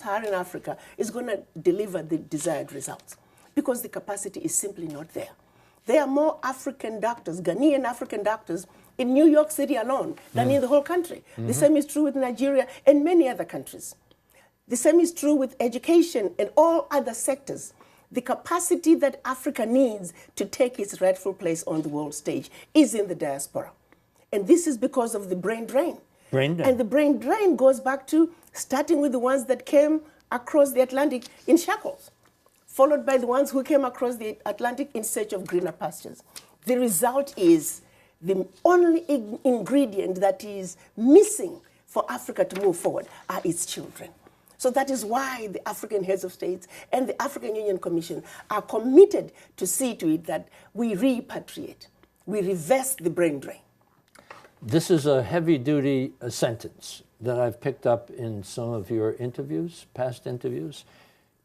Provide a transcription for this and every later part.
Sub-Saharan Africa is going to deliver the desired results because the capacity is simply not there. There are more African doctors, Ghanaian African doctors, in New York City alone than in the whole country. The same is true with Nigeria and many other countries. The same is true with education and all other sectors. The capacity that Africa needs to take its rightful place on the world stage is in the diaspora. And this is because of the brain drain. And the brain drain goes back to starting with the ones that came across the Atlantic in shackles, followed by the ones who came across the Atlantic in search of greener pastures. The result is the only ingredient that is missing for Africa to move forward are its children. So that is why the African heads of states and the African Union Commission are committed to see to it that we repatriate, we reverse the brain drain. This is a heavy-duty sentence that I've picked up in some of your interviews, past interviews.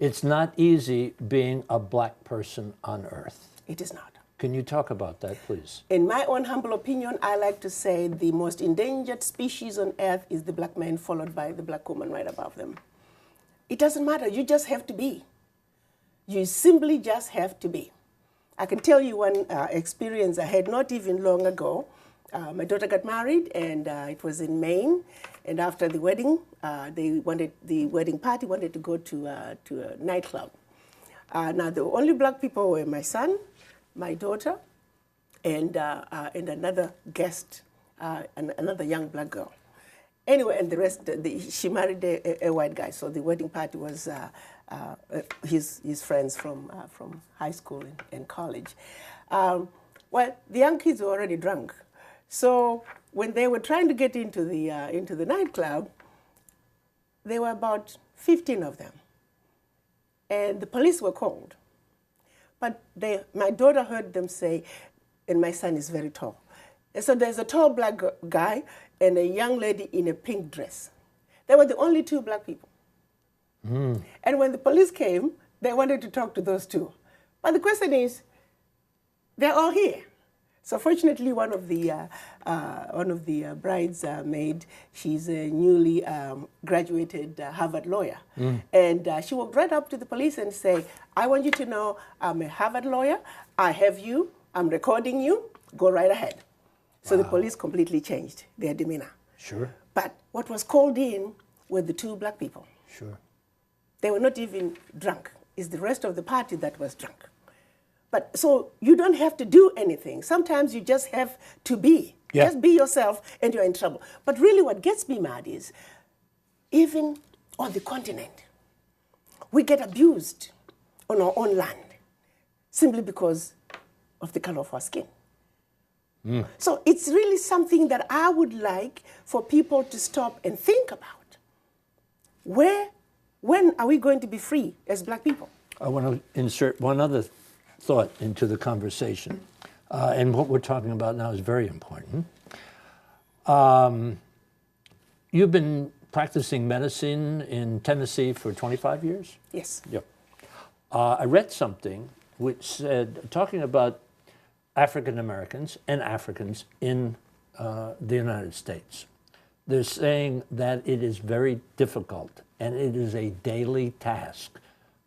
It's not easy being a black person on Earth. It is not. Can you talk about that, please? In my own humble opinion, I like to say the most endangered species on Earth is the black man, followed by the black woman right above them. It doesn't matter. You just have to be. You simply just have to be. I can tell you one experience I had not even long ago. My daughter got married, and it was in Maine. And after the wedding, the wedding party wanted to go to a nightclub. Now, the only black people were my son, my daughter, and another guest, another young black girl. Anyway, and the rest, she married a white guy, so the wedding party was his friends from high school and college. Well, the young kids were already drunk. So when they were trying to get into the nightclub, there were about 15 of them, and the police were called. But my daughter heard them say, and my son is very tall. And so there's a tall black guy and a young lady in a pink dress. They were the only two black people. And when the police came, they wanted to talk to those two. But the question is, they're all here. So fortunately, one of the bridesmaid, she's a newly graduated Harvard lawyer, and she walked right up to the police and say, "I want you to know I'm a Harvard lawyer. I have you. I'm recording you. Go right ahead." So the police completely changed their demeanor. Sure. But what was called in were the two black people. Sure. They were not even drunk. It's the rest of the party that was drunk. But so you don't have to do anything. Sometimes you just have to be. Yeah. Just be yourself and you're in trouble. But really what gets me mad is, even on the continent, we get abused on our own land simply because of the color of our skin. So it's really something that I would like for people to stop and think about. When are we going to be free as black people? I want to insert one other thought into the conversation. And what we're talking about now is very important. You've been practicing medicine in Tennessee for 25 years? Yes. Yep. I read something which said, talking about African Americans and Africans in the United States, they're saying that it is very difficult and it is a daily task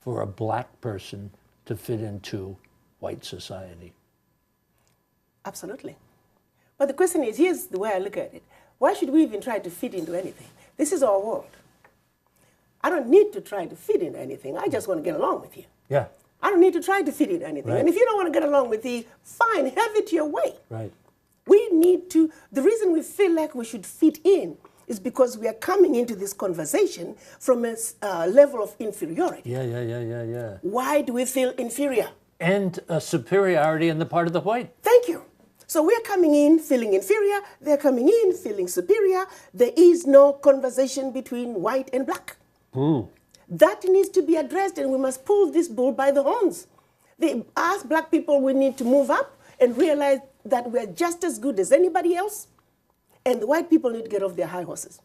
for a black person to fit into white society. Absolutely. But the question is, here's the way I look at it. Why should we even try to fit into anything? This is our world. I don't need to try to fit into anything. I just want to get along with you. Yeah. I don't need to try to fit into anything. Right. And if you don't want to get along with me, fine, have it your way. Right. We need to, the reason we feel like we should fit in is because we are coming into this conversation from a level of inferiority. Yeah. Why do we feel inferior? And a superiority on the part of the white. Thank you. So we're coming in feeling inferior, they're coming in feeling superior. There is no conversation between white and black. That needs to be addressed, and we must pull this bull by the horns. As black people, we need to move up and realize that we're just as good as anybody else, and the white people need to get off their high horses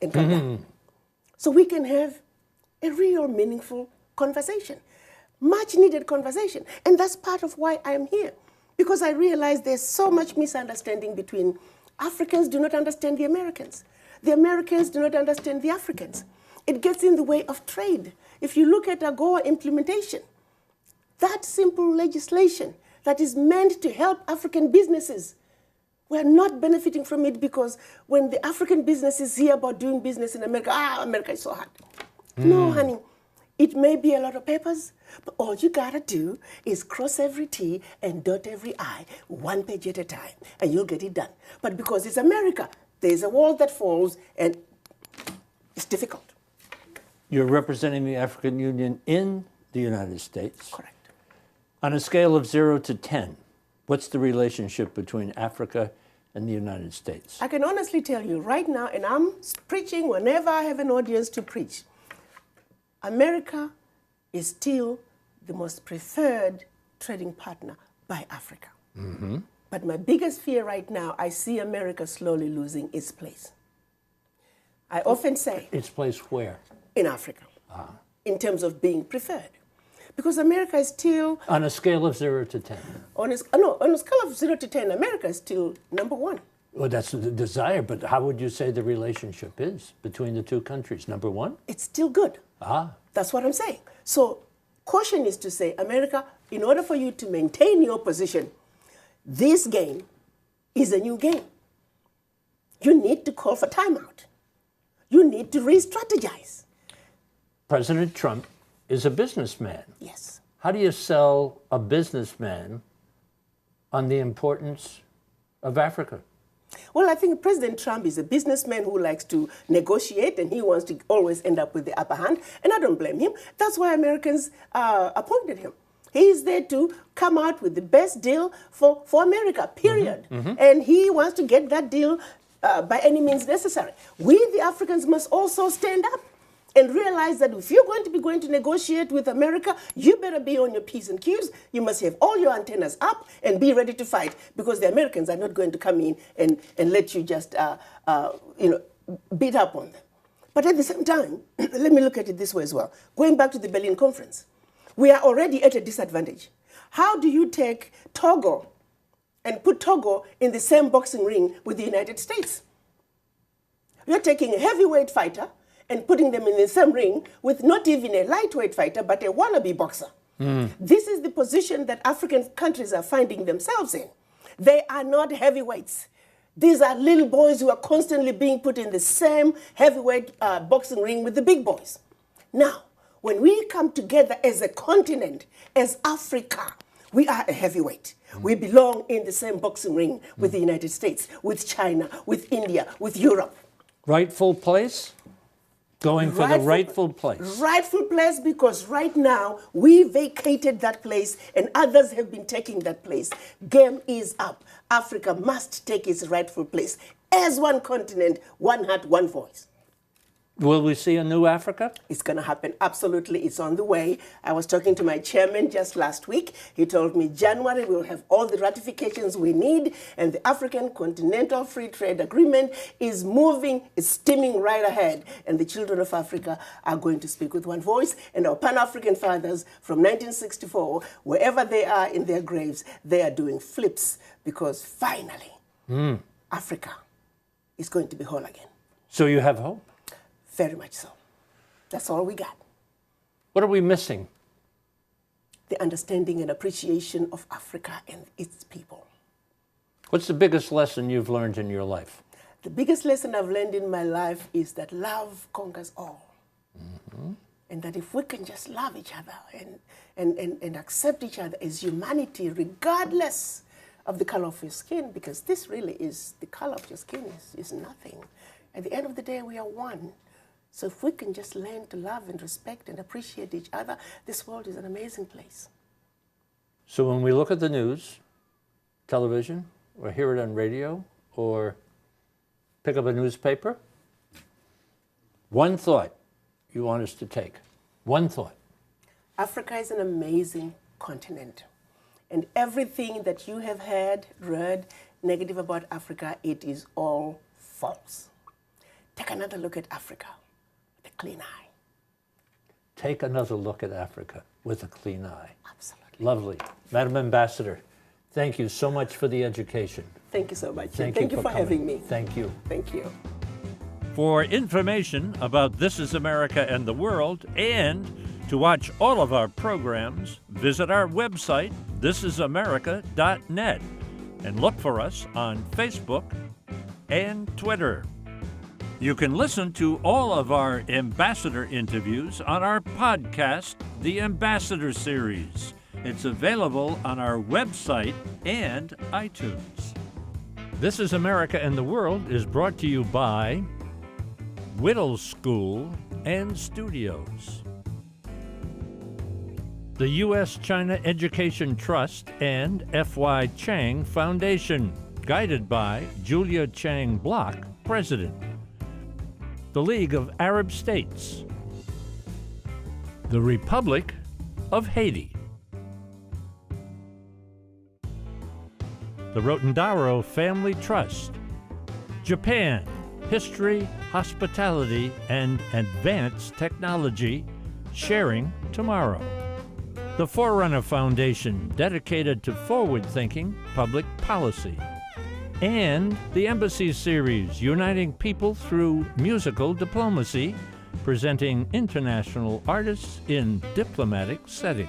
and come down. So we can have a real meaningful conversation, much needed conversation. And that's part of why I'm here, because I realize there's so much misunderstanding between Africans do not understand the Americans. The Americans do not understand the Africans. It gets in the way of trade. If you look at AGOA implementation, that simple legislation that is meant to help African businesses, we're not benefiting from it because when the African businesses hear about doing business in America, America is so hard. No, honey, it may be a lot of papers, but all you gotta do is cross every T and dot every I, one page at a time, and you'll get it done. But because it's America, there's a wall that falls, and it's difficult. You're representing the African Union in the United States. Correct. On a scale of 0 to 10, what's the relationship between Africa and the United States? I can honestly tell you right now, and I'm preaching whenever I have an audience to preach, America is still the most preferred trading partner by Africa. But my biggest fear right now, I see America slowly losing its place. I often say... Its place where? In Africa, in terms of being preferred. Because America is still... On a scale of 0 to 10? On a scale of 0 to 10, America is still number one. Well, that's the desire, but how would you say the relationship is between the two countries? Number one? It's still good. That's what I'm saying. So caution is to say, America, in order for you to maintain your position, this game is a new game. You need to call for timeout. You need to re-strategize. President Trump is a businessman. Yes. How do you sell a businessman on the importance of Africa? Well, I think President Trump is a businessman who likes to negotiate, and he wants to always end up with the upper hand, and I don't blame him. That's why Americans appointed him. He is there to come out with the best deal for America, period. And he wants to get that deal by any means necessary. We, the Africans, must also stand up and realize that if you're going to negotiate with America, you better be on your P's and Q's. You must have all your antennas up and be ready to fight, because the Americans are not going to come in and let you just beat up on them. But at the same time, let me look at it this way as well. Going back to the Berlin Conference, we are already at a disadvantage. How do you take Togo and put Togo in the same boxing ring with the United States? You're taking a heavyweight fighter and putting them in the same ring with not even a lightweight fighter, but a wannabe boxer. This is the position that African countries are finding themselves in. They are not heavyweights. These are little boys who are constantly being put in the same heavyweight boxing ring with the big boys. Now, when we come together as a continent, as Africa, we are a heavyweight. We belong in the same boxing ring with the United States, with China, with India, with Europe. Rightful place? Going for the rightful place. Rightful place, because right now we vacated that place and others have been taking that place. Game is up. Africa must take its rightful place as one continent, one heart, one voice. Will we see a new Africa? It's going to happen. Absolutely. It's on the way. I was talking to my chairman just last week. He told me January we'll have all the ratifications we need, and the African Continental Free Trade Agreement is moving, it's steaming right ahead. And the children of Africa are going to speak with one voice, and our Pan-African fathers from 1964, wherever they are in their graves, they are doing flips, because finally, Africa is going to be whole again. So you have hope? Very much so. That's all we got. What are we missing? The understanding and appreciation of Africa and its people. What's the biggest lesson you've learned in your life? The biggest lesson I've learned in my life is that love conquers all. And that if we can just love each other and accept each other as humanity, regardless of the color of your skin, because this really is, the color of your skin is nothing. At the end of the day, we are one. So if we can just learn to love and respect and appreciate each other, this world is an amazing place. So when we look at the news, television, or hear it on radio, or pick up a newspaper, one thought you want us to take. One thought. Africa is an amazing continent. And everything that you have read negative about Africa, it is all false. Take another look at Africa with a clean eye. Take another look at Africa with a clean eye. Absolutely. Lovely. Madam Ambassador, thank you so much for the education. Thank you so much. Thank you for coming. having me. Thank you. Thank you. For information about This Is America and the World, and to watch all of our programs, visit our website, thisisamerica.net, and look for us on Facebook and Twitter. You can listen to all of our ambassador interviews on our podcast, The Ambassador Series. It's available on our website and iTunes. This Is America and the World is brought to you by Whittle School and Studios, the U.S.-China Education Trust and F.Y. Chang Foundation, guided by Julia Chang Block, President, the League of Arab States, the Republic of Haiti, the Rotendaro Family Trust, Japan, History, Hospitality, and Advanced Technology, sharing tomorrow. The Forerunner Foundation, dedicated to forward-thinking public policy. And the Embassy Series, uniting people through musical diplomacy, presenting international artists in diplomatic settings.